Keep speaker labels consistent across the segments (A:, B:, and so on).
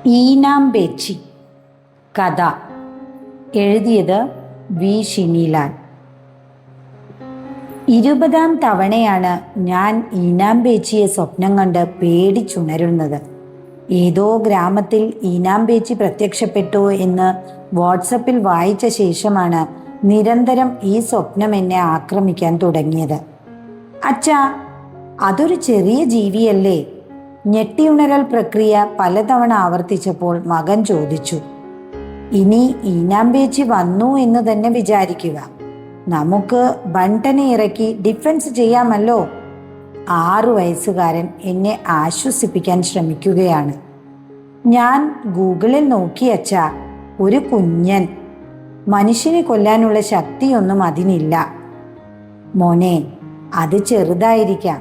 A: ഈനാംബേച്ചി. കഥ എഴുതിയത് വി ഷിനിലാൽ. 20-ാം തവണയാണ് ഞാൻ ഈനാംബേച്ചിയെ സ്വപ്നം കണ്ട് പേടിച്ചുണരുന്നത്. ഏതോ ഗ്രാമത്തിൽ ഈനാംബേച്ചി പ്രത്യക്ഷപ്പെട്ടു എന്ന് വാട്സപ്പിൽ വായിച്ച ശേഷമാണ് നിരന്തരം ഈ സ്വപ്നം എന്നെ ആക്രമിക്കാൻ തുടങ്ങിയത്. അച്ഛാ, അതൊരു ചെറിയ ജീവിയല്ലേ? ഞെട്ടിയുണരൽ പ്രക്രിയ പലതവണ ആവർത്തിച്ചപ്പോൾ മകൻ ചോദിച്ചു. ഇനി ഈനാംബേച്ചി വന്നു എന്ന് തന്നെ വിചാരിക്കുക. നമുക്ക് ബണ്ടനെ ഇറക്കി ഡിഫൻസ് ചെയ്യാമല്ലോ. 6 വയസ്സുകാരൻ എന്നെ ആശ്വസിപ്പിക്കാൻ ശ്രമിക്കുകയാണ്. ഞാൻ ഗൂഗിളിൽ നോക്കി അച്ഛാ, ഒരു കുഞ്ഞൻ. മനുഷ്യനെ കൊല്ലാനുള്ള ശക്തിയൊന്നും അതിനില്ല. മോനെ, അത് ചെറുതായിരിക്കാം,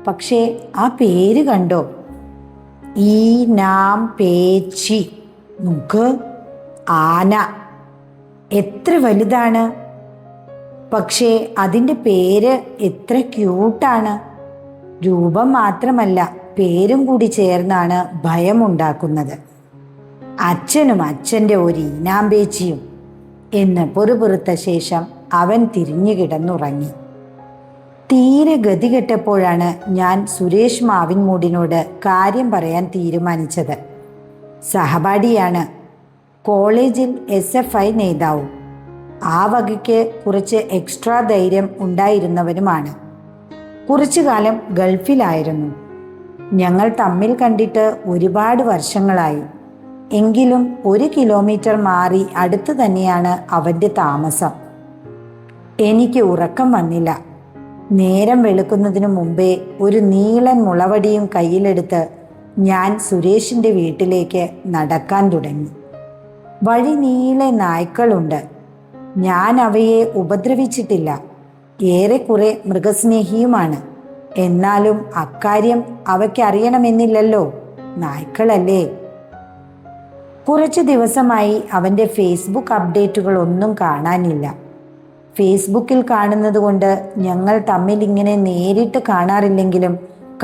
A: പക്ഷേ ആ പേര് കണ്ടോ? ഈനാംപേച്ചി. നോക്ക്, ആന. എത്ര വലുതാണ്! പക്ഷേ അതിൻ്റെ പേര് എത്ര ക്യൂട്ടാണ്. രൂപം മാത്രമല്ല, പേരും കൂടി ചേർന്നാണ് ഭയമുണ്ടാക്കുന്നത്. അച്ഛനും അച്ഛൻ്റെ ഒരു ഈനാംപേച്ചിയും എന്ന് പൊറുപുറുത്ത ശേഷം അവൻ തിരിഞ്ഞു കിടന്നുറങ്ങി. തീരെ ഗതികെട്ടപ്പോഴാണ് ഞാൻ സുരേഷ് മാവിൻമൂടിനോട് കാര്യം പറയാൻ തീരുമാനിച്ചത്. സഹപാഠിയാണ്, കോളേജിൽ SFI നേതാവും. ആ വകയ്ക്ക് കുറച്ച് എക്സ്ട്രാ ധൈര്യം ഉണ്ടായിരുന്നവനുമാണ്. കുറച്ചു കാലം ഗൾഫിലായിരുന്നു. ഞങ്ങൾ തമ്മിൽ കണ്ടിട്ട് ഒരുപാട് വർഷങ്ങളായി. എങ്കിലും 1 കിലോമീറ്റർ മാറി അടുത്ത് തന്നെയാണ് അവൻ്റെ താമസം. എനിക്ക് ഉറക്കം വന്നില്ല. നേരം വെളുക്കുന്നതിനു മുമ്പേ ഒരു നീളൻ മുളവടിയും കയ്യിലെടുത്ത് ഞാൻ സുരേഷിൻ്റെ വീട്ടിലേക്ക് നടക്കാൻ തുടങ്ങി. വഴി നീളെ നായ്ക്കളുണ്ട്. ഞാൻ അവയെ ഉപദ്രവിച്ചിട്ടില്ല. ഏറെക്കുറെ മൃഗസ്നേഹിയുമാണ്. എന്നാലും അക്കാര്യം അവയ്ക്കറിയണമെന്നില്ലല്ലോ, നായ്ക്കളല്ലേ. കുറച്ച് ദിവസമായി അവൻ്റെ ഫേസ്ബുക്ക് അപ്ഡേറ്റുകളൊന്നും കാണാനില്ല. ഫേസ്ബുക്കിൽ കാണുന്നത് കൊണ്ട് ഞങ്ങൾ തമ്മിൽ ഇങ്ങനെ നേരിട്ട് കാണാറില്ലെങ്കിലും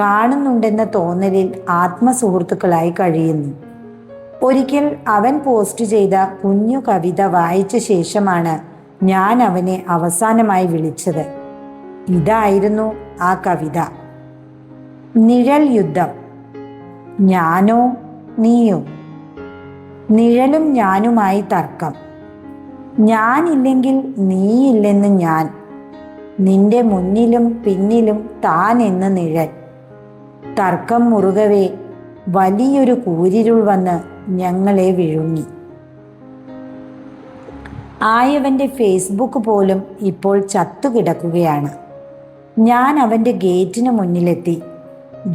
A: കാണുന്നുണ്ടെന്ന തോന്നലിൽ ആത്മസുഹൃത്തുക്കളായി കഴിയുന്നു. ഒരിക്കൽ അവൻ പോസ്റ്റ് ചെയ്ത കുഞ്ഞു കവിത വായിച്ച ശേഷമാണ് ഞാൻ അവനെ അവസാനമായി വിളിച്ചത്. ഇതായിരുന്നു ആ കവിത. നിഴൽ യുദ്ധം. ഞാനോ നീയോ? നിഴലും ഞാനുമായി തർക്കം. ഞാനില്ലെങ്കിൽ നീയില്ലെന്ന് ഞാൻ. നിന്റെ മുന്നിലും പിന്നിലും താൻ എന്ന് നിഴൽ. തർക്കം മുറുകവേ വലിയൊരു കൂരിരുൾ വന്ന് ഞങ്ങളെ വിഴുങ്ങി. ആയവൻ്റെ ഫേസ്ബുക്ക് പോലും ഇപ്പോൾ ചത്തുകിടക്കുകയാണ്. ഞാൻ അവൻ്റെ ഗേറ്റിന് മുന്നിലെത്തി.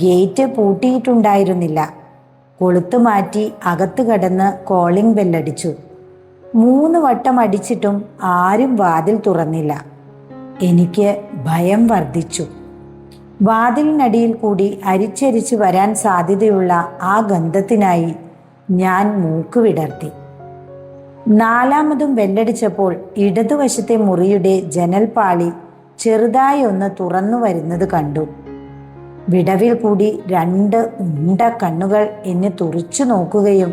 A: ഗേറ്റ് പൂട്ടിയിട്ടുണ്ടായിരുന്നില്ല. കൊളുത്തു മാറ്റി അകത്ത് കടന്ന് കോളിംഗ് ബെല്ലടിച്ചു. 3 വട്ടം അടിച്ചിട്ടും ആരും വാതിൽ തുറന്നില്ല. എനിക്ക് ഭയം വർദ്ധിച്ചു. വാതിലിനടിയിൽ കൂടി അരിച്ചരിച്ച് വരാൻ സാധ്യതയുള്ള ആ ഗന്ധത്തിനായി ഞാൻ മൂക്ക് വിടർത്തി. 4ാമതും ബെല്ലടിച്ചപ്പോൾ ഇടതുവശത്തെ മുറിയുടെ ജനൽപ്പാളി ചെറുതായി ഒന്ന് തുറന്നു വരുന്നത് കണ്ടു. വിടവിൽ കൂടി 2 ഉണ്ട കണ്ണുകൾ എന്നെ തുറിച്ചു നോക്കുകയും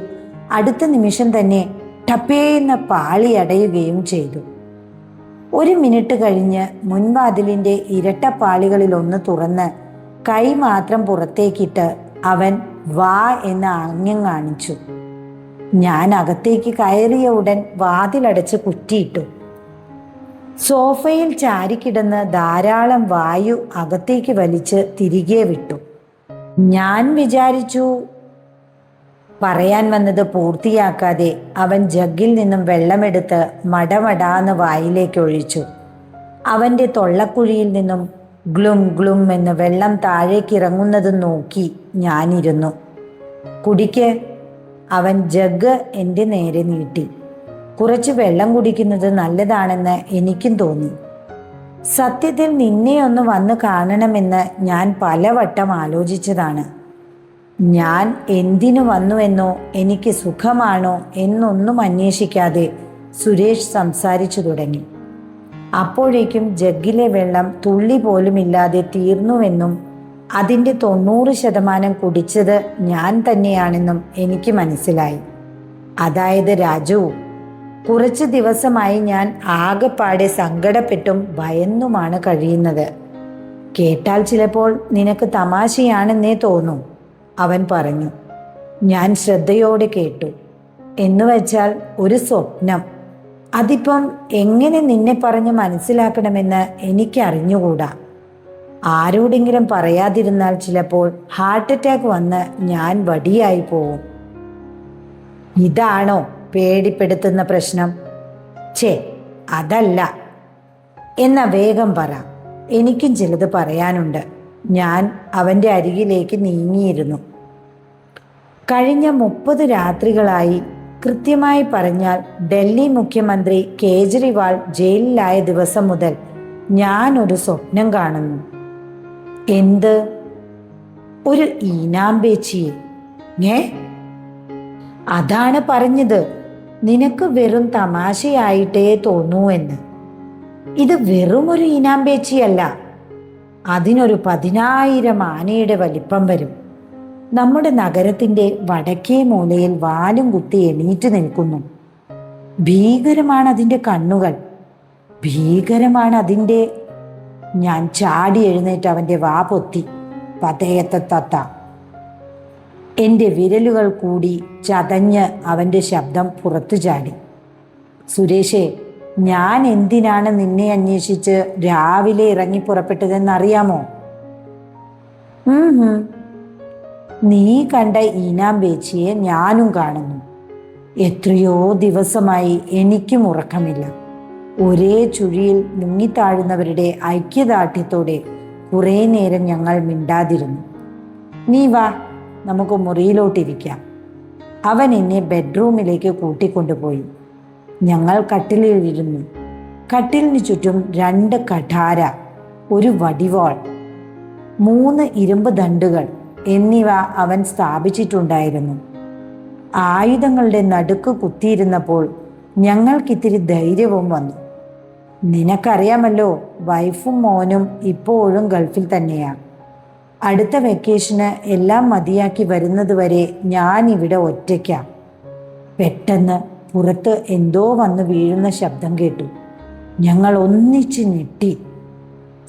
A: അടുത്ത നിമിഷം തന്നെ ടപ്പേന്ന പാളി അടയുകയും ചെയ്തു. 1 മിനിറ്റ് കഴിഞ്ഞ് മുൻവാതിലിൻ്റെ ഇരട്ടപ്പാളികളിലൊന്ന് തുറന്ന് കൈ മാത്രം പുറത്തേക്കിട്ട് അവൻ വാ എന്ന ആംഗ്യം കാണിച്ചു. ഞാൻ അകത്തേക്ക് കയറിയ ഉടൻ വാതിലടച്ച് കുറ്റിയിട്ടു. സോഫയിൽ ചാരിക്കിടന്ന് ധാരാളം വായു അകത്തേക്ക് വലിച്ച് തിരികെ വിട്ടു. ഞാൻ വിചാരിച്ചു. പറയാൻ വന്നത് പൂർത്തിയാക്കാതെ അവൻ ജഗ്ഗിൽ നിന്നും വെള്ളമെടുത്ത് മടമടാന്ന് വായിലേക്ക് ഒഴിച്ചു. അവൻ്റെ തൊള്ളക്കുഴിയിൽ നിന്നും ഗ്ലും ഗ്ലും എന്ന് വെള്ളം താഴേക്കിറങ്ങുന്നത് നോക്കി ഞാനിരുന്നു. കുടിക്ക്. അവൻ ജഗ് എൻ്റെ നേരെ നീട്ടി. കുറച്ച് വെള്ളം കുടിക്കുന്നത് നല്ലതാണെന്ന് എനിക്കും തോന്നി. സത്യത്തിൽ നിന്നെ ഒന്ന് വന്ന് കാണണമെന്ന് ഞാൻ പലവട്ടം ആലോചിച്ചതാണ്. ഞാൻ എന്തിനു വന്നുവെന്നോ എനിക്ക് സുഖമാണോ എന്നൊന്നും അന്വേഷിക്കാതെ സുരേഷ് സംസാരിച്ചു തുടങ്ങി. അപ്പോഴേക്കും ജഗ്ഗിലെ വെള്ളം തുള്ളി പോലുമില്ലാതെ തീർന്നുവെന്നും അതിൻ്റെ 90% കുടിച്ചത് ഞാൻ തന്നെയാണെന്നും എനിക്ക് മനസ്സിലായി. അതായത് രാജു, കുറച്ച് ദിവസമായി ഞാൻ ആകെപ്പാടെ സങ്കടപ്പെട്ടും ഭയന്നുമാണ് കഴിയുന്നത്. കേട്ടാൽ ചിലപ്പോൾ നിനക്ക് തമാശയാണെന്നേ തോന്നും, അവൻ പറഞ്ഞു. ഞാൻ ശ്രദ്ധയോടെ കേട്ടു. എന്നുവെച്ചാൽ ഒരു സ്വപ്നം. അതിപ്പം എങ്ങനെ നിന്നെ പറഞ്ഞ് മനസ്സിലാക്കണമെന്ന് എനിക്കറിഞ്ഞുകൂടാ. ആരോടെങ്കിലും പറയാതിരുന്നാൽ ചിലപ്പോൾ ഹാർട്ട് അറ്റാക്ക് വന്ന് ഞാൻ വടിയായി പോവും. ഇതാണോ പേടിപ്പെടുത്തുന്ന പ്രശ്നം? ഛേ, അതല്ല. എന്നാ വേഗം പറ, എനിക്കും ചിലത് പറയാനുണ്ട്. ഞാൻ അവൻ്റെ അരികിലേക്ക് നീങ്ങിയിരുന്നു. കഴിഞ്ഞ 30 രാത്രികളായി, കൃത്യമായി പറഞ്ഞാൽ ഡൽഹി മുഖ്യമന്ത്രി കേജ്രിവാൾ ജയിലിലായ ദിവസം മുതൽ ഞാനൊരു സ്വപ്നം കാണുന്നു. എന്ത്? ഒരു ഈനാമ്പേച്ചിയെ. അതാണ് പറഞ്ഞത്, നിനക്ക് വെറും തമാശയായിട്ടേ തോന്നൂ എന്ന്. ഇത് വെറും ഒരു ഈനാമ്പേച്ചിയല്ല, അതിനൊരു 10,000 ആനയുടെ വലിപ്പം വരും. നമ്മുടെ നഗരത്തിൻ്റെ വടക്കേ മൂലയിൽ വാലും കുത്തി എണീറ്റ് നിൽക്കുന്നു. ഭീകരമാണ് അതിൻ്റെ കണ്ണുകൾ, ഭീകരമാണ് അതിൻ്റെ... ഞാൻ ചാടി എഴുന്നേറ്റ് അവൻ്റെ വാ പൊത്തി. പതയത്തത്ത. എൻ്റെ വിരലുകൾ കൂടി ചതഞ്ഞ് അവൻ്റെ ശബ്ദം പുറത്തു ചാടി. സുരേഷേ, ഞാൻ എന്തിനാണ് നിന്നെ അന്വേഷിച്ച് രാവിലെ ഇറങ്ങി പുറപ്പെട്ടതെന്നറിയാമോ? നീ കണ്ട ഈനാമ്പേച്ചിയെ ഞാനും കാണുന്നു. എത്രയോ ദിവസമായി എനിക്കും ഉറക്കമില്ല. ഒരേ ചുഴിയിൽ മുങ്ങിത്താഴുന്നവരുടെ ഐക്യദാർഢ്യത്തോടെ കുറേ നേരം ഞങ്ങൾ മിണ്ടാതിരുന്നു. നീ വാ, നമുക്ക് മുറിയിലോട്ടിരിക്കാം. അവൻ എന്നെ ബെഡ്റൂമിലേക്ക് കൂട്ടിക്കൊണ്ടുപോയി. ഞങ്ങൾ കട്ടിലിരുന്നു. കട്ടിലിന് ചുറ്റും 2 കഠാര, ഒരു വടിവാൾ, 3 ഇരുമ്പ് ദണ്ടുകൾ എന്നിവ അവൻ സ്ഥാപിച്ചിട്ടുണ്ടായിരുന്നു. ആയുധങ്ങളുടെ നടുക്ക് കുത്തിയിരുന്നപ്പോൾ ഞങ്ങൾക്കിത്തിരി ധൈര്യവും വന്നു. നിനക്കറിയാമല്ലോ, വൈഫും മോനും ഇപ്പോഴും ഗൾഫിൽ തന്നെയാണ്. അടുത്ത വെക്കേഷന് എല്ലാം മതിയാക്കി വരുന്നത് വരെ ഞാൻ ഇവിടെ ഒറ്റയ്ക്കാണ്. പെട്ടെന്ന് പുറത്ത് എന്തോ വന്ന് വീഴുന്ന ശബ്ദം കേട്ടു. ഞങ്ങൾ ഒന്നിച്ച് ഞെട്ടി.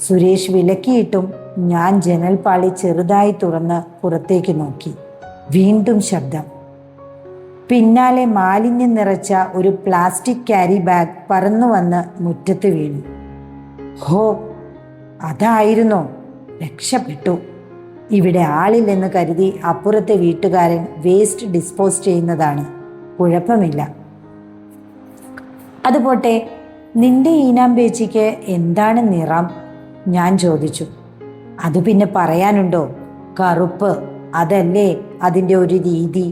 A: സുരേഷ് വിലക്കിയിട്ടും ഞാൻ ജനൽപ്പാളി ചെറുതായി തുറന്ന് പുറത്തേക്ക് നോക്കി. വീണ്ടും ശബ്ദം. പിന്നാലെ മാലിന്യം നിറച്ച ഒരു പ്ലാസ്റ്റിക് ക്യാരി ബാഗ് പറന്നു വന്ന് മുറ്റത്ത് വീണു. ഹോ, അതായിരുന്നോ? രക്ഷപ്പെട്ടു. ഇവിടെ ആളില്ലെന്ന് കരുതി അപ്പുറത്തെ വീട്ടുകാരൻ വേസ്റ്റ് ഡിസ്പോസ് ചെയ്യുന്നതാണ്. കുഴപ്പമില്ല. അതുപോട്ടെ, നിന്റെ ഈനാമ്പേച്ചിക്ക് എന്താണ് നിറം? ഞാൻ ചോദിച്ചു. അത് പിന്നെ പറയാനുണ്ടോ? കറുപ്പ്. അതല്ലേ അതിൻ്റെ ഒരു രീതി.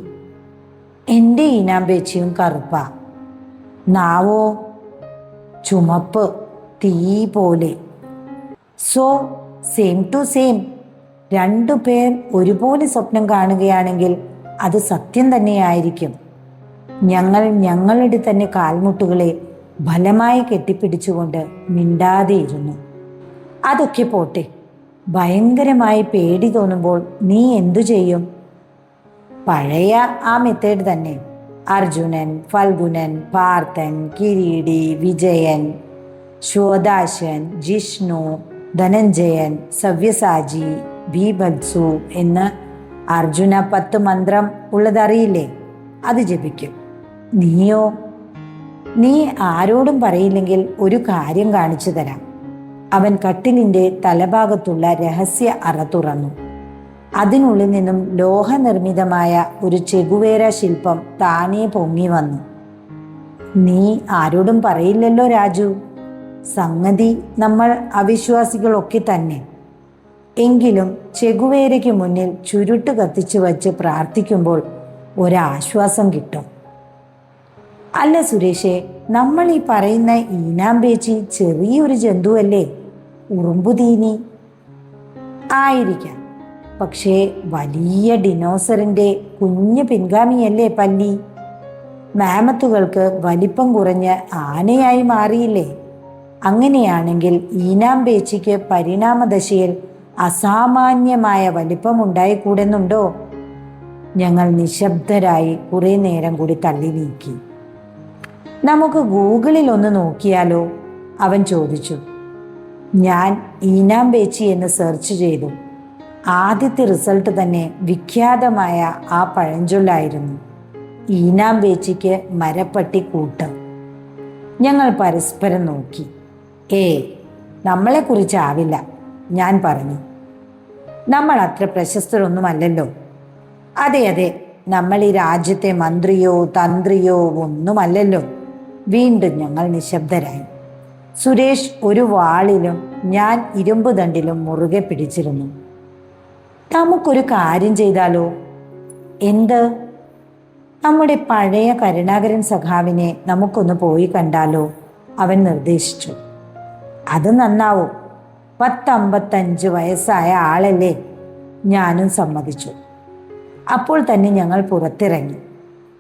A: എൻ്റെ ഈനാമ്പേച്ചിയും കറുപ്പാ. നാവോ ചുമപ്പ്, തീ പോലെ. So same to same. 2 പേർ ഒരുപോലെ സ്വപ്നം കാണുകയാണെങ്കിൽ അത് സത്യം തന്നെയായിരിക്കും. ഞങ്ങൾ ഞങ്ങളുടെ തന്നെ കാൽമുട്ടുകളെ ബലമായി കെട്ടിപ്പിടിച്ചുകൊണ്ട് മിണ്ടാതെയിരുന്നു. അതൊക്കെ പോട്ടെ, ഭയങ്കരമായി പേടി തോന്നുമ്പോൾ നീ എന്തു ചെയ്യും? പഴയ ആ മെത്തേഡ് തന്നെ. അർജുനൻ, ഫൽഗുനൻ, പാർത്ഥൻ, കിരീടി, വിജയൻ, ശ്വദാശൻ, ജിഷ്ണു, ധനഞ്ജയൻ, സവ്യസാചി, ഭീഭത്സു എന്ന് അർജുന 10 മന്ത്രം ഉള്ളതറിയില്ലേ? അത് ജപിക്കും. നീയോ? നീ ആരോടും പറയില്ലെങ്കിൽ ഒരു കാര്യം കാണിച്ചു തരാം. അവൻ കട്ടിലിൻ്റെ തലഭാഗത്തുള്ള രഹസ്യ അറ തുറന്നു. അതിനുള്ളിൽ നിന്നും ലോഹനിർമ്മിതമായ ഒരു ചെഗുവേര ശില്പം താനേ പൊങ്ങി വന്നു. നീ ആരോടും പറയില്ലല്ലോ രാജു. സംഗതി നമ്മൾ അവിശ്വാസികളൊക്കെ തന്നെ. എങ്കിലും ചെഗുവേരയ്ക്ക് മുന്നിൽ ചുരുട്ട് കത്തിച്ചു വച്ച് പ്രാർത്ഥിക്കുമ്പോൾ ഒരാശ്വാസം കിട്ടും. അല്ല സുരേഷേ, നമ്മൾ ഈ പറയുന്ന ഈനാമ്പേച്ചി ചെറിയൊരു ജന്തുവല്ലേ? ഉറുമ്പുതീനി ആയിരിക്കാം. പക്ഷേ വലിയ ഡിനോസറിൻ്റെ കുഞ്ഞു പിൻഗാമിയല്ലേ പല്ലി? മാമത്തുകൾക്ക് വലിപ്പം കുറഞ്ഞ് ആനയായി മാറിയില്ലേ? അങ്ങനെയാണെങ്കിൽ ഈനാമ്പേച്ചിക്ക് പരിണാമദശയിൽ അസാമാന്യമായ വലിപ്പമുണ്ടായിക്കൂടെന്നുണ്ടോ? ഞങ്ങൾ നിശബ്ദരായി കുറെ നേരം കൂടി തള്ളി നീക്കി. നമുക്ക് ഗൂഗിളിൽ ഒന്ന് നോക്കിയാലോ? അവൻ ചോദിച്ചു. ഞാൻ ഈനാംബേച്ചി എന്ന് സെർച്ച് ചെയ്തു. ആദ്യത്തെ റിസൾട്ട് തന്നെ വിഖ്യാതമായ ആ പഴഞ്ചൊല്ലായിരുന്നു, ഈനാംബേച്ചിക്ക് മരപ്പട്ടി കൂട്ട്. ഞങ്ങൾ പരസ്പരം നോക്കി. നമ്മളെക്കുറിച്ചാവില്ല, ഞാൻ പറഞ്ഞു. നമ്മൾ അത്ര പ്രശസ്തരൊന്നുമല്ലല്ലോ. അതെ, നമ്മൾ ഈ രാജ്യത്തെ മന്ത്രിയോ തന്ത്രിയോ ഒന്നുമല്ലല്ലോ. വീണ്ടും ഞങ്ങൾ നിശബ്ദരായി. സുരേഷ് ഒരു വാളിലും ഞാൻ ഇരുമ്പ് ദണ്ടിലും മുറുകെ പിടിച്ചിരുന്നു. നമുക്കൊരു കാര്യം ചെയ്താലോ? എന്ത്? നമ്മുടെ പഴയ കരുണാകരൻ സഖാവിനെ നമുക്കൊന്ന് പോയി കണ്ടാലോ? അവൻ നിർദ്ദേശിച്ചു. അത് നന്നാവും. 55 വയസ്സായ ആളല്ലേ? ഞാനും സമ്മതിച്ചു. അപ്പോൾ തന്നെ ഞങ്ങൾ പുറത്തിറങ്ങി.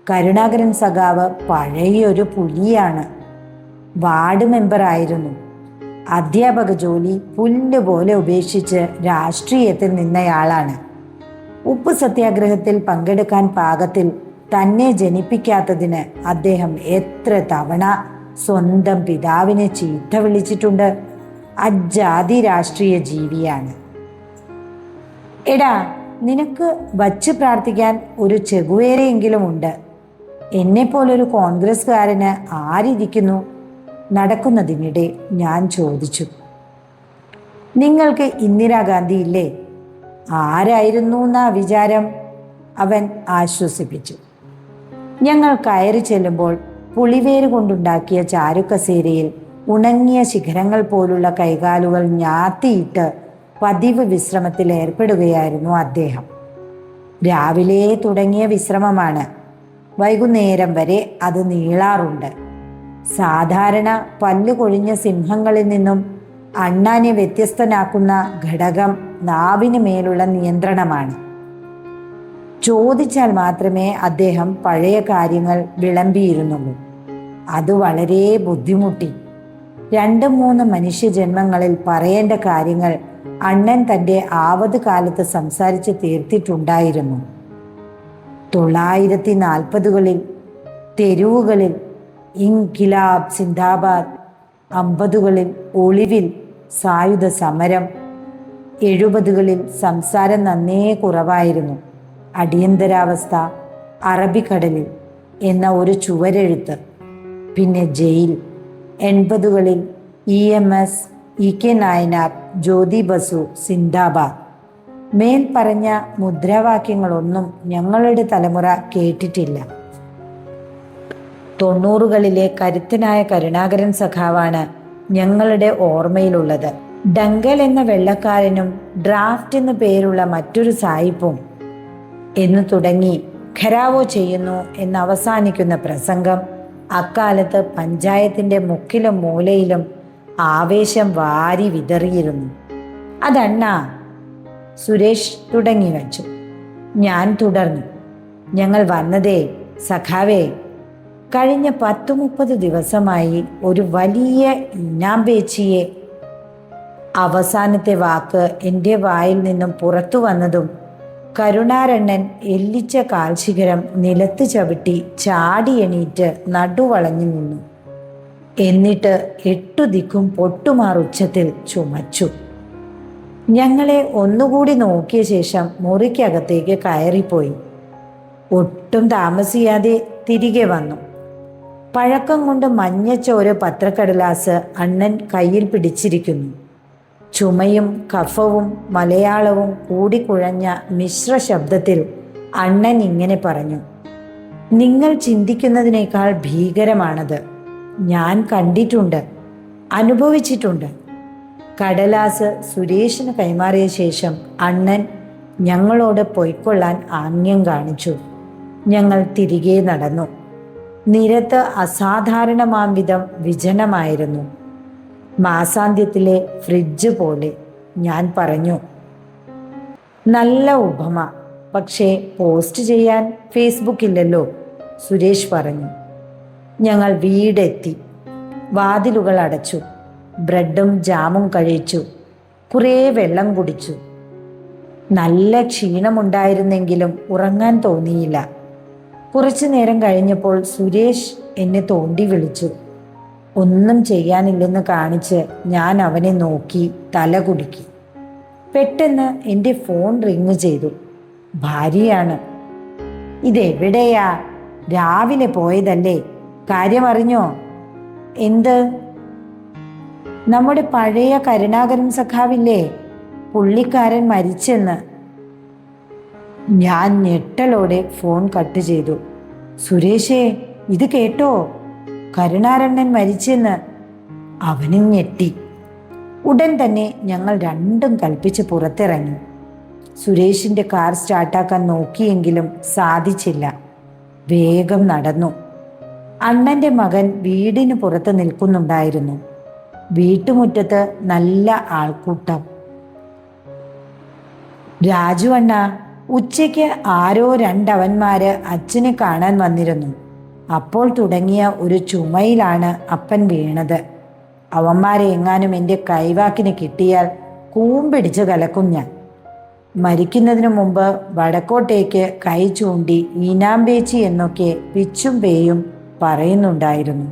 A: കരുണാകരൻ സഖാവ് പഴയൊരു പുലിയാണ്. വാർഡ് മെമ്പറായിരുന്നു. അധ്യാപക ജോലി പുല്ലുപോലെ ഉപേക്ഷിച്ച് രാഷ്ട്രീയത്തിൽ നിന്നയാളാണ്. ഉപ്പ് സത്യാഗ്രഹത്തിൽ പങ്കെടുക്കാൻ പാകത്തിൽ തന്നെ ജനിപ്പിക്കാത്തതിന് അദ്ദേഹം എത്ര തവണ സ്വന്തം പിതാവിനെ ചീത്ത വിളിച്ചിട്ടുണ്ട്. അജാതി രാഷ്ട്രീയ ജീവിയാണ്. എടാ, നിനക്ക് വച്ച് പ്രാർത്ഥിക്കാൻ ഒരു ചെഗുവേരയെങ്കിലും ഉണ്ട്. എന്നെപ്പോലൊരു കോൺഗ്രസ്സുകാരന് ആരിയ്ക്കുന്നു? നടക്കുന്നതിനിടെ ഞാൻ ചോദിച്ചു. നിങ്ങൾക്ക് ഇന്ദിരാഗാന്ധി ഇല്ലേ? ആരായിരുന്നു എന്നാ വിചാരം? അവൻ ആശ്വസിപ്പിച്ചു. ഞങ്ങൾ കയറി ചെല്ലുമ്പോൾ പുളിവേര് കൊണ്ടുണ്ടാക്കിയ ചാരുക്കസേരയിൽ ഉണങ്ങിയ ശിഖരങ്ങൾ പോലുള്ള കൈകാലുകൾ ഞാത്തിയിട്ട് പതിവ് വിശ്രമത്തിൽ ഏർപ്പെടുകയായിരുന്നു അദ്ദേഹം. രാവിലെ തുടങ്ങിയ വിശ്രമമാണ്. വൈകുന്നേരം വരെ അത് നീളാറുണ്ട്. സാധാരണ പല്ലു കൊഴിഞ്ഞ സിംഹങ്ങളിൽ നിന്നും അണ്ണാനെ വ്യത്യസ്തനാക്കുന്ന ഘടകം നാവിന് മേലുള്ള നിയന്ത്രണമാണ്. ചോദിച്ചാൽ മാത്രമേ അദ്ദേഹം പഴയ കാര്യങ്ങൾ വിളമ്പിയിരുന്നുള്ളൂ. അത് വളരെ ബുദ്ധിമുട്ടി. 2-3 മനുഷ്യജന്മങ്ങളിൽ പറയേണ്ട കാര്യങ്ങൾ അണ്ണൻ തൻ്റെ ആവത് കാലത്ത് സംസാരിച്ച് തീർത്തിട്ടുണ്ടായിരുന്നു. 1940കളിൽ തെരുവുകളിൽ ഇൻകിലാബ് സിന്ദാബാദ്, 50കളിൽ ഒളിവിൽ സായുധ സമരം, 70കളിൽ സംസാരം നന്നേ കുറവായിരുന്നു. അടിയന്തരാവസ്ഥ, അറബിക്കടലിൽ എന്ന ഒരു ചുവരെഴുത്ത്, പിന്നെ ജയിൽ. 80കളിൽ EMS, EK നായനാർ, ജ്യോതി ബസു, സിന്ദാബാദ്. മേൽ പറഞ്ഞ മുദ്രാവാക്യങ്ങളൊന്നും ഞങ്ങളുടെ തലമുറ കേട്ടിട്ടില്ല. 90കളിലെ കരുത്തനായ കരുണാകരൻ സഖാവാണ് ഞങ്ങളുടെ ഓർമ്മയിലുള്ളത്. ഡങ്കൽ എന്ന വെള്ളക്കാരനും ഡ്രാഫ്റ്റ് എന്ന പേരുള്ള മറ്റൊരു സായിപ്പും എന്നു തുടങ്ങി ഖരാവോ ചെയ്യുന്നു എന്ന് അവസാനിക്കുന്ന പ്രസംഗം അക്കാലത്ത് പഞ്ചായത്തിൻ്റെ മുക്കിലും മൂലയിലും ആവേശം വാരി വിതറിയിരുന്നു. അതണ്ണാ, സുരേഷ് തുടങ്ങി വച്ചു. ഞാൻ തുടർന്നു. ഞങ്ങൾ വന്നതേ സഖാവേ, കഴിഞ്ഞ 10-30 ദിവസമായി ഒരു വലിയ ഈനാംബേച്ചിയെ. അവസാനത്തെ വാക്ക് എൻ്റെ വായിൽ നിന്നും പുറത്തു വന്നതും കരുണാരണ്ണൻ എല്ലിച്ച കാൽശിഖരം നിലത്ത് ചവിട്ടി ചാടി എണീറ്റ് നടുവളഞ്ഞു നിന്നു. എന്നിട്ട് 8 ദിക്കും പൊട്ടുമാറുച്ചത്തിൽ ചുമച്ചു. ഞങ്ങളെ ഒന്നുകൂടി നോക്കിയ ശേഷം മുറിക്കകത്തേക്ക് കയറിപ്പോയി. ഒട്ടും താമസിയാതെ തിരികെ വന്നു. പഴക്കം കൊണ്ട് മഞ്ഞച്ച ഒരു പത്രക്കടലാസ് അണ്ണൻ കയ്യിൽ പിടിച്ചിരിക്കുന്നു. ചുമയും കഫവും മലയാളവും കൂടിക്കുഴഞ്ഞ മിശ്ര ശബ്ദത്തിൽ അണ്ണൻ ഇങ്ങനെ പറഞ്ഞു. നിങ്ങൾ ചിന്തിക്കുന്നതിനേക്കാൾ ഭീകരമാണത്. ഞാൻ കണ്ടിട്ടുണ്ട്, അനുഭവിച്ചിട്ടുണ്ട്. കടലാസ് സുരേഷിന് കൈമാറിയ ശേഷം അണ്ണൻ ഞങ്ങളോട് പൊയ്ക്കൊള്ളാൻ ആംഗ്യം കാണിച്ചു. ഞങ്ങൾ തിരികെ നടന്നു. നിരത്ത് അസാധാരണമാം വിധം വിജനമായിരുന്നു. മാസാന്ത്യത്തിലെ ഫ്രിഡ്ജ് പോലെ. ഞാൻ പറഞ്ഞു. നല്ല ഉപമ, പക്ഷേ പോസ്റ്റ് ചെയ്യാൻ ഫേസ്ബുക്കില്ലല്ലോ, സുരേഷ് പറഞ്ഞു. ഞങ്ങൾ വീടെത്തി. വാതിലുകൾ അടച്ചു. ബ്രെഡും ജാമും കഴിച്ചു. കുറേ വെള്ളം കുടിച്ചു. നല്ല ക്ഷീണമുണ്ടായിരുന്നെങ്കിലും ഉറങ്ങാൻ തോന്നിയില്ല. കുറച്ചു നേരം കഴിഞ്ഞപ്പോൾ സുരേഷ് എന്നെ തോണ്ടി വിളിച്ചു. ഒന്നും ചെയ്യാനില്ലെന്ന് കാണിച്ച് ഞാൻ അവനെ നോക്കി തല കുടുക്കി. പെട്ടെന്ന് എൻ്റെ ഫോൺ റിങ് ചെയ്തു. ഭാര്യയാണ്. ഇതെവിടെയാ? രാവിലെ പോയതല്ലേ? കാര്യം അറിഞ്ഞോ? എന്ത്? നമ്മുടെ പഴയ കരുണാകരൻ സഖാവില്ലേ, പുള്ളിക്കാരൻ മരിച്ചെന്ന്. ഞാൻ ഞെട്ടലോടെ ഫോൺ കട്ട് ചെയ്തു. സുരേഷേ, ഇത് കേട്ടോ? കരുണാരണ്ണൻ മരിച്ചെന്ന്. അവനും ഞെട്ടി. ഉടൻ തന്നെ ഞങ്ങൾ രണ്ടും കൽപ്പിച്ച് പുറത്തിറങ്ങി. സുരേഷിന്റെ കാർ സ്റ്റാർട്ടാക്കാൻ നോക്കിയെങ്കിലും സാധിച്ചില്ല. വേഗം നടന്നു. അണ്ണന്റെ മകൻ വീടിന് പുറത്ത് നിൽക്കുന്നുണ്ടായിരുന്നു. വീട്ടുമുറ്റത്ത് നല്ല ആൾക്കൂട്ടം. രാജു അണ്ണ, ഉച്ചയ്ക്ക് ആരോ രണ്ടവന്മാര് അച്ഛനെ കാണാൻ വന്നിരുന്നു. അപ്പോൾ തുടങ്ങിയ ഒരു ചുമയിലാണ് അപ്പൻ വീണത്. അവന്മാരെ എങ്ങാനും എൻ്റെ കൈവാക്കിന് കിട്ടിയാൽ കൂമ്പിടിച്ച് കലക്കും ഞാൻ. മരിക്കുന്നതിനു മുമ്പ് വടക്കോട്ടേക്ക് കൈ ചൂണ്ടി ഈനാമ്പേച്ചി എന്നൊക്കെ പിച്ചും പേയും പറയുന്നുണ്ടായിരുന്നു.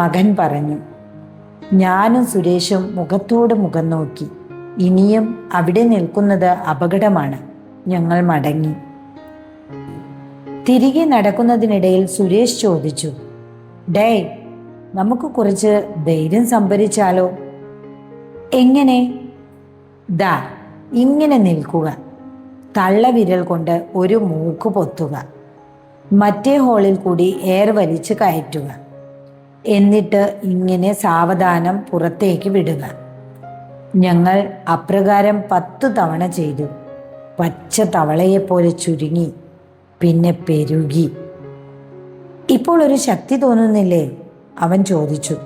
A: മകൻ പറഞ്ഞു. ഞാനും സുരേഷും മുഖത്തോട് മുഖം നോക്കി. ഇനിയും അവിടെ നിൽക്കുന്നത് അപകടമാണ്. ഞങ്ങൾ മടങ്ങി. തിരികെ നടക്കുന്നതിനിടയിൽ സുരേഷ് ചോദിച്ചു, ഡേയ്, നമുക്ക് കുറച്ച് ധൈര്യം സംഭരിച്ചാലോ? എങ്ങനെ? ദാ ഇങ്ങനെ നിൽക്കുക, തള്ളവിരൽ കൊണ്ട് ഒരു മൂക്ക് പൊത്തുക, മറ്റേ ഹോളിൽ കൂടി എയർ വലിച്ച് കയറ്റുക, എന്നിട്ട് ഇങ്ങനെ സാവധാനം പുറത്തേക്ക് വിടുക. ഞങ്ങൾ അപ്രകാരം 10 തവണ ചെയ്തു. പച്ച തവളയെപ്പോലെ ചുരുങ്ങി, പിന്നെ പെരുകി. ഇപ്പോൾ ഒരു ശക്തി തോന്നുന്നില്ലേ? അവൻ ചോദിച്ചു.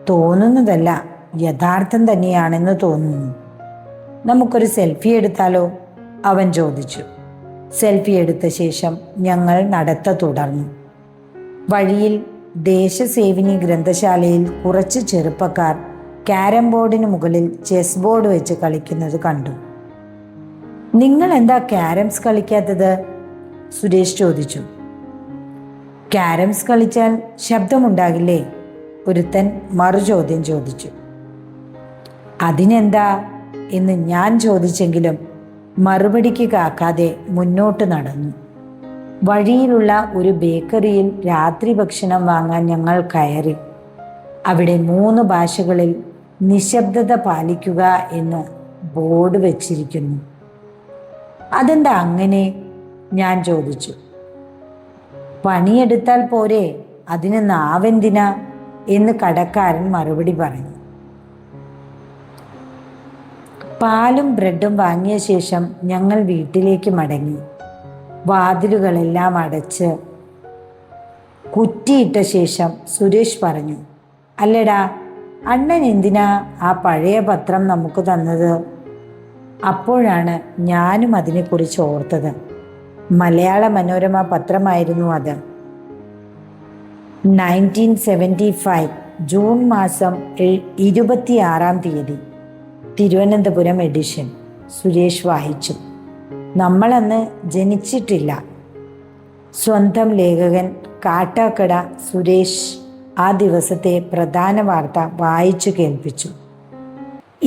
A: തോന്നുന്നതല്ല, യഥാർത്ഥം തന്നെയാണെന്ന് തോന്നുന്നു. നമുക്കൊരു സെൽഫി എടുത്താലോ? അവൻ ചോദിച്ചു. സെൽഫി എടുത്ത ശേഷം ഞങ്ങൾ നടത്ത തുടർന്നു. വഴിയിൽ ദേശസേവിനി ഗ്രന്ഥശാലയിൽ കുറച്ച് ചെറുപ്പക്കാർ ക്യാരം ബോർഡിന് മുകളിൽ ചെസ് ബോർഡ് വെച്ച് കളിക്കുന്നത് കണ്ടു. നിങ്ങൾ എന്താ ക്യാരംസ് കളിക്കാത്തത്? സുരേഷ് ചോദിച്ചു. ക്യാരംസ് കളിച്ചാൽ ശബ്ദമുണ്ടാകില്ലേ? ഒരുത്തൻ മറുചോദ്യം ചോദിച്ചു. അതിനെന്താ എന്ന് ഞാൻ ചോദിച്ചെങ്കിലും മറുപടിക്ക് കാക്കാതെ മുന്നോട്ട് നടന്നു. വഴിയിലുള്ള ഒരു ബേക്കറിയിൽ രാത്രി ഭക്ഷണം വാങ്ങാൻ ഞങ്ങൾ കയറി. അവിടെ 3 ഭാഷകളിൽ നിശബ്ദത പാലിക്കുക എന്ന് ബോർഡ് വെച്ചിരിക്കുന്നു. അതെന്താ അങ്ങനെ? ഞാൻ ചോദിച്ചു. പണിയെടുത്താൽ പോരെ, അതിന് നാവെന്തിനാ എന്ന് കടക്കാരൻ മറുപടി പറഞ്ഞു. പാലും ബ്രെഡും വാങ്ങിയ ശേഷം ഞങ്ങൾ വീട്ടിലേക്ക് മടങ്ങി. വാതിലുകളെല്ലാം അടച്ച് കുറ്റിയിട്ട ശേഷം സുരേഷ് പറഞ്ഞു, അല്ലടാ, അണ്ണൻ എന്തിനാ ആ പഴയ പത്രം നമുക്ക് തന്നത്? അപ്പോഴാണ് ഞാനും അതിനെക്കുറിച്ച് ഓർത്തത്. മലയാള മനോരമ പത്രമായിരുന്നു അത്. 1975 ജൂൺ മാസം 26-ാം തീയതി, തിരുവനന്തപുരം എഡിഷൻ. സുരേഷ് വായിച്ചു. നമ്മളന്ന് ജനിച്ചിട്ടില്ല. സ്വന്തം ലേഖകൻ കാട്ടാക്കട സുരേഷ് ആ ദിവസത്തെ പ്രധാന വാർത്ത വായിച്ചു കേൾപ്പിച്ചു.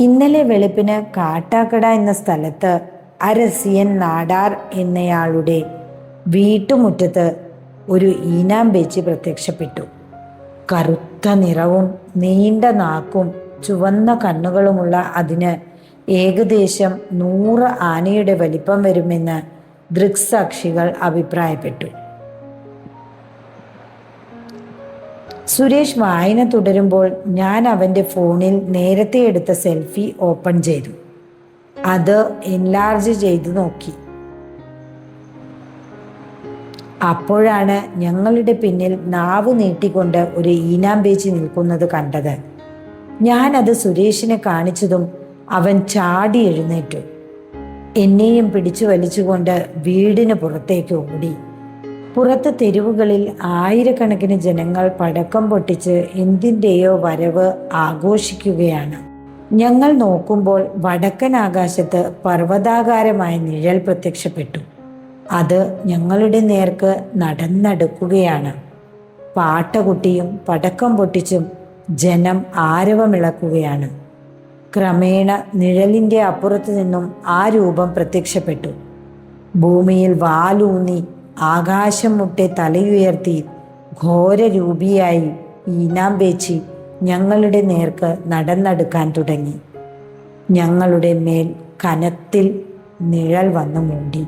A: ഇന്നലെ വെളുപ്പിന് കാട്ടാക്കട എന്ന സ്ഥലത്ത് അരസിയൻ നാടാർ എന്നയാളുടെ വീട്ടുമുറ്റത്ത് ഒരു ഈനാമ്പേച്ചി പ്രത്യക്ഷപ്പെട്ടു. കറുത്ത നിറവും നീണ്ട നാക്കും ചുവന്ന കണ്ണുകളുമുള്ള അതിന് ഏകദേശം 100 ആനയുടെ വലിപ്പം വരുമെന്ന് ദൃക്സാക്ഷികൾ അഭിപ്രായപ്പെട്ടു. സുരേഷ് വായന തുടരുമ്പോൾ ഞാൻ അവൻ്റെ ഫോണിൽ നേരത്തെ എടുത്ത സെൽഫി ഓപ്പൺ ചെയ്തു. അത് എൻലാർജ് ചെയ്ത് നോക്കി. അപ്പോഴാണ് ഞങ്ങളുടെ പിന്നിൽ നാവ് നീട്ടിക്കൊണ്ട് ഒരു ഈനാമ്പേച്ചി നിൽക്കുന്നത് കണ്ടത്. ഞാനത് സുരേഷിനെ കാണിച്ചതും അവൻ ചാടി എഴുന്നേറ്റു. എന്നെയും പിടിച്ചു വലിച്ചുകൊണ്ട് വീടിന് പുറത്തേക്ക് ഓടി. പുറത്ത് തെരുവുകളിൽ ആയിരക്കണക്കിന് ജനങ്ങൾ പടക്കം പൊട്ടിച്ച് എന്തിൻ്റെയോ വരവ് ആഘോഷിക്കുകയാണ്. ഞങ്ങൾ നോക്കുമ്പോൾ വടക്കൻ ആകാശത്ത് പർവ്വതാകാരമായ നിഴൽ പ്രത്യക്ഷപ്പെട്ടു. അത് ഞങ്ങളുടെ നേർക്ക് നടന്നടുക്കുകയാണ്. പാട്ടകുട്ടിയും പടക്കം പൊട്ടിച്ചും ജനം ആരവമിളക്കുകയാണ്. ക്രമേണ നിഴലിൻ്റെ അപ്പുറത്തു നിന്നും ആ രൂപം പ്രത്യക്ഷപ്പെട്ടു. ഭൂമിയിൽ വാലൂന്നി ആകാശം മുട്ടെ തലയുയർത്തി ഘോരരൂപിയായി ഈനാമ്പേച്ചി ഞങ്ങളുടെ നേർക്ക് നടന്നെടുക്കാൻ തുടങ്ങി. ഞങ്ങളുടെ മേൽ കനത്തിൽ നിഴൽ വന്നു മൂടി.